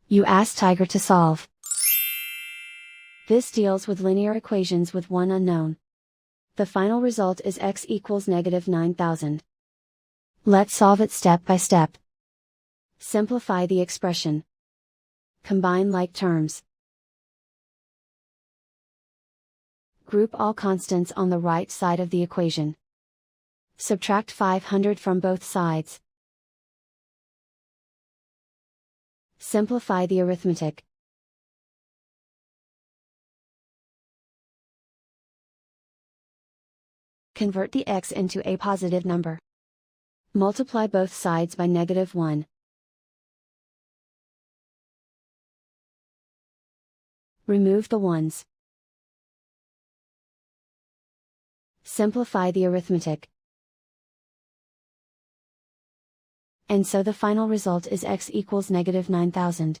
You ask Tiger to solve. This deals with linear equations with one unknown. The final result is x equals -9,000. Let's solve it step by step. Simplify the expression. Combine like terms. Group all constants on the right side of the equation. Subtract 500 from both sides. Simplify the arithmetic. Convert the x into a positive number. Multiply both sides by -1. Remove the ones. Simplify the arithmetic. And so the final result is x equals -9,000.